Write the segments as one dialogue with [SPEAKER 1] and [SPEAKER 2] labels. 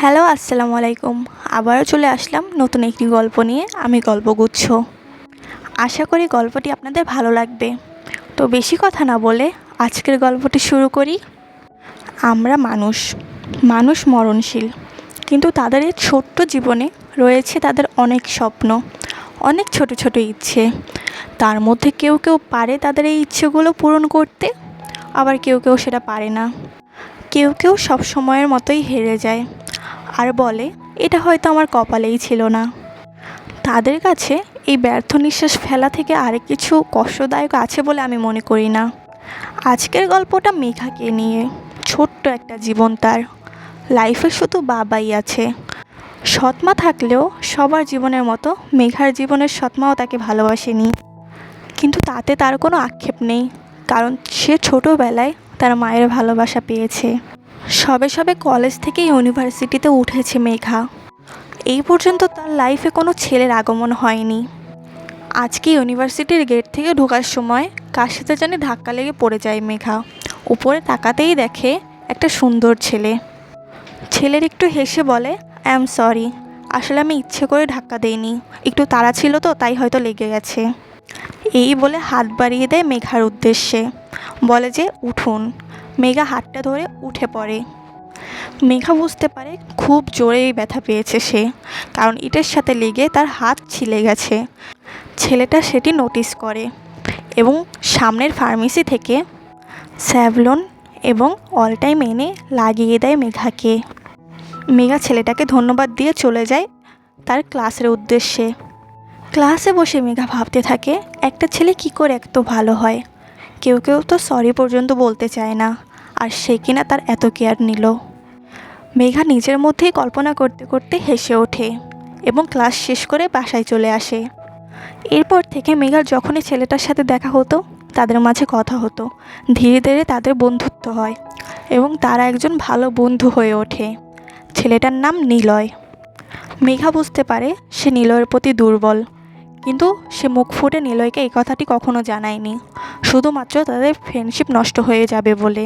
[SPEAKER 1] Hello, আসসালামু আলাইকুম। আবারও চলে আসলাম নতুন একটি গল্প নিয়ে। আমি গল্পগুচ্ছ। আশা করি গল্পটি আপনাদের ভালো লাগবে। তো বেশি কথা না বলে আজকের গল্পটি শুরু করি। আমরা মানুষ মরণশীল, কিন্তু তাদের এই ছোট্ট জীবনে রয়েছে তাদের অনেক স্বপ্ন, অনেক ছোট ছোট ইচ্ছে। তার মধ্যে কেউ কেউ পারে তাদের এই ইচ্ছেগুলো পূরণ করতে, আবার কেউ কেউ সেটা পারে না। কেউ কেউ সব সময়ের মতোই হেরে যায় আর বলে এটা হয়তো আমার কপালেই ছিল না। তাদের কাছে এই ব্যর্থ নিঃশ্বাস ফেলা থেকে আরেক কিছু কষ্টদায়ক আছে বলে আমি মনে করি না। আজকের গল্পটা মেঘাকে নিয়ে। ছোট্ট একটা জীবন তার। লাইফে শুধু বাবাই আছে। সৎমা থাকলেও সবার জীবনের মতো মেঘার জীবনের সৎমাও তাকে ভালোবাসেনি, কিন্তু তাতে তার কোনো আক্ষেপ নেই, কারণ সে ছোটোবেলায় তার মায়ের ভালোবাসা পেয়েছে। সবে সবে কলেজ থেকে ইউনিভার্সিটিতে উঠেছে মেঘা। এই পর্যন্ত তার লাইফে কোনো ছেলের আগমন হয়নি। আজকে ইউনিভার্সিটির গেট থেকে ঢোকার সময় কার সাথে জানি ধাক্কা লেগে পড়ে যায় মেঘা। উপরে তাকাতেই দেখে একটা সুন্দর ছেলে। ছেলের একটু হেসে বলে, আই এম সরি, আসলে আমি ইচ্ছে করে ধাক্কা দেইনি, একটু তাড়া ছিল তো তাই হয়তো লেগে গেছে। এই বলে হাত বাড়িয়ে দেয় মেঘার উদ্দেশ্যে, বলে যে উঠুন। মেঘা হাতটা ধরে উঠে পড়ে। মেঘা বুঝতে পারে খুব জোরেই ব্যথা পেয়েছে সে, কারণ ইটের সাথে লেগে তার হাত ছিলে গেছে। ছেলেটা সেটি নোটিস করে এবং সামনের ফার্মেসি থেকে স্যাভলন এবং অল টাইম এনে লাগিয়ে দেয় মেঘাকে। মেঘা ছেলেটাকে ধন্যবাদ দিয়ে চলে যায় তার ক্লাসের উদ্দেশ্যে। ক্লাসে বসে মেঘা ভাবতে থাকে, একটা ছেলে কি করে এত ভালো হয়। কেউ কেউ তো সরি পর্যন্ত বলতে চায় না, আর সে কিনা তার এত কেয়ার নিল। মেঘা নিজের মধ্যেই কল্পনা করতে করতে হেসে ওঠে এবং ক্লাস শেষ করে বাসায় চলে আসে। এরপর থেকে মেঘার যখনই ছেলেটার সাথে দেখা হতো তাদের মাঝে কথা হতো। ধীরে ধীরে তাদের বন্ধুত্ব হয় এবং তারা একজন ভালো বন্ধু হয়ে ওঠে। ছেলেটার নাম নিলয়। মেঘা বুঝতে পারে সে নিলয়ের প্রতি দুর্বল, কিন্তু সে মুখ ফুটে নিলয়কে এই কথাটি কখনো জানায়নি, শুধুমাত্র তাদের ফ্রেন্ডশিপ নষ্ট হয়ে যাবে বলে।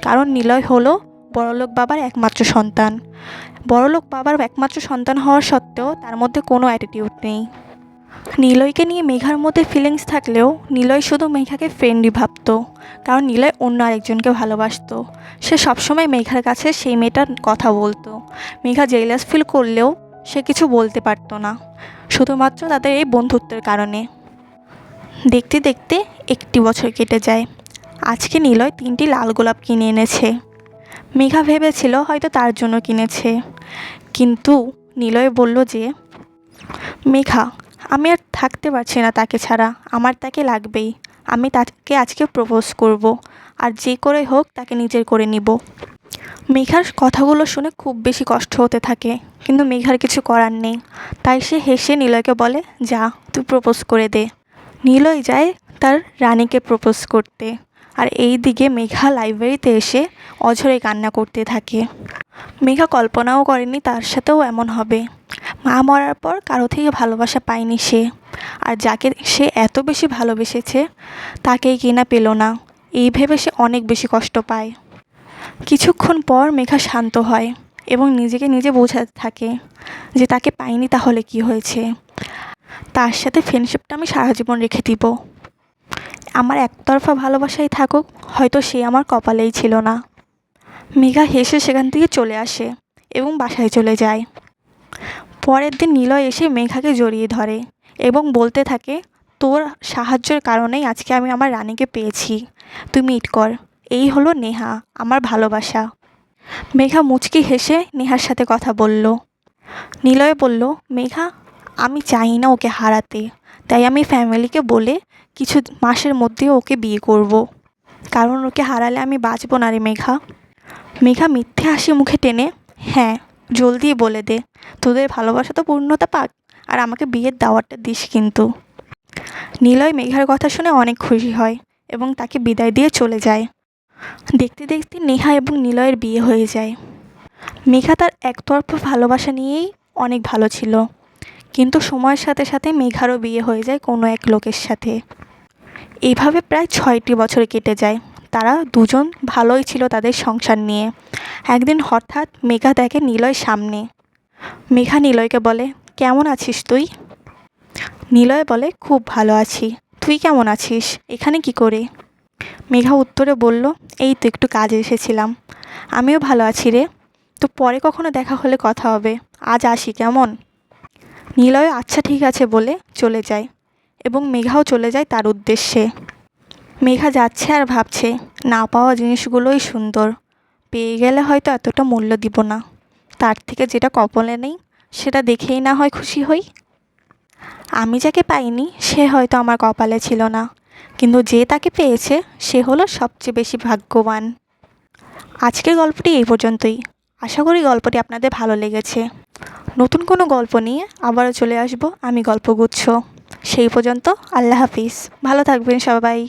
[SPEAKER 1] কারণ নিলয় হলো বড়লোক বাবার একমাত্র সন্তান। বড়লোক বাবার একমাত্র সন্তান হওয়া সত্ত্বেও তার মধ্যে কোনো অ্যাটিটিউড নেই। নিলয়কে নিয়ে মেঘার মধ্যে ফিলিংস থাকলেও নিলয় শুধু মেঘাকে ফ্রেন্ডই ভাবতো, কারণ নিলয় অন্য আরেকজনকে ভালোবাসতো। সে সবসময় মেঘার কাছে সেই মেয়েটার কথা বলতো। মেঘা জেলাস ফিল করলেও সে কিছু বলতে পারতো না, শুধুমাত্র তাদের এই বন্ধুত্বের কারণে। দেখতে দেখতে 1 বছর কেটে যায়। আজকে নিলয় 3টি লাল গোলাপ কিনে এনেছে। মেঘা ভেবেছিল হয়তো তার জন্য কিনেছে, কিন্তু নিলয় বলল যে, মেঘা, আমি আর থাকতে পারছি না তাকে ছাড়া, আমার তাকে লাগবেই। আমি তাকে আজকে প্রপোজ করব, আর যে করে হোক তাকে নিজের করে নিব। মেঘার কথাগুলো শুনে খুব বেশি কষ্ট হতে থাকে, কিন্তু মেঘার কিছু করার নেই। তাই সে হেসে নিলয়কে বলে, যা তুই প্রপোজ করে দে। নিলয় যায় তার রানীকে প্রপোজ করতে, আর এই দিকে মেঘা লাইব্রেরিতে এসে অঝরে কান্না করতে থাকে। মেঘা কল্পনাও করেনি তার সাথেও এমন হবে। মা মরার পর কারো থেকে ভালোবাসা পায়নি সে, আর যাকে সে এত বেশি ভালোবেসেছে তাকেই কিনা পেল না। এই ভেবে সে অনেক বেশি কষ্ট পায়। কিছুক্ষণ পর মেঘা শান্ত হয় এবং নিজেকে নিজে বোঝাতে থাকে যে তাকে পাইনি তাহলে কি হয়েছে, তার সাথে ফ্রেন্ডশিপটা আমি সারা জীবন রেখে দিব। আমার একতরফা ভালোবাসাই থাকুক, হয়তো সে আমার কপালেই ছিল না। মেঘা হেসে সেখান থেকে চলে আসে এবং বাসায় চলে যায়। পরের দিন নিলয় এসে মেঘাকে জড়িয়ে ধরে এবং বলতে থাকে, তোর সাহায্যের কারণেই আজকে আমি আমার রানীকে পেয়েছি, তুই মিট কর। এই হলো নেহা, আমার ভালোবাসা। মেঘা মুচকি হেসে নেহার সাথে কথা বলল। নিলয় বলল, মেঘা, আমি চাই না ওকে হারাতে, তাই আমি ফ্যামিলিকে বলে কিছু মাসের মধ্যে ওকে বিয়ে করব, কারণ ওকে হারালে আমি বাঁচব না রে মেঘা। মেঘা মিথ্যে হাসি মুখে টেনে, হ্যাঁ, জলদি বলে দে, তোদের ভালোবাসা তো পূর্ণতা পাক, আর আমাকে বিয়ের দাওয়াতটা দিস কিন্তু। নিলয় মেঘার কথা শুনে অনেক খুশি হয় এবং তাকে বিদায় দিয়ে চলে যায়। দেখতে দেখতে নেহা এবং নিলয়ের বিয়ে হয়ে যায়। মেঘা তার একতরফা ভালোবাসা নিয়েই অনেক ভালো ছিল, কিন্তু সময়ের সাথে সাথে মেঘারও বিয়ে হয়ে যায় কোনো এক লোকের সাথে। এইভাবে প্রায় 6টি বছর কেটে যায়। তারা দুজন ভালোই ছিল তাদের সংসার নিয়ে। একদিন হঠাৎ মেঘা দেখে নিলয় সামনে। মেঘা নিলয়কে বলে, কেমন আছিস তুই? নিলয় বলে, খুব ভালো আছি। তুই কেমন আছিস? এখানে কি করে? মেঘা উত্তরে বলল, এই তো একটু কাজে এসেছিলাম। আমিও ভালো আছি রে। তো পরে কখনো দেখা হলে কথা হবে। আজ আসি কেমন? নিলয় আচ্ছা ঠিক আছে বলে চলে যায় এবং মেঘাও চলে যায় তার উদ্দেশ্যে। মেঘা যাচ্ছে আর ভাবছে, না পাওয়া জিনিসগুলোই সুন্দর। পেয়ে গেলে হয়তো এতটা মূল্য দিব না, তার থেকে যেটা কপালে নেই সেটা দেখেই না হয় খুশি হই। আমি যাকে পাইনি সে হয়তো আমার কপালে ছিল না, কিন্তু যে তাকে পেয়েছে সে হলো সবচেয়ে বেশি ভাগ্যবান। আজকের গল্পটি এই পর্যন্তই। আশা করি গল্পটি আপনাদের ভালো লেগেছে। নতুন কোনো গল্প নিয়ে আবারও চলে আসব আমি গল্পগুচ্ছ। সেই পর্যন্ত আল্লাহ হাফিজ। ভালো থাকবেন সবাই।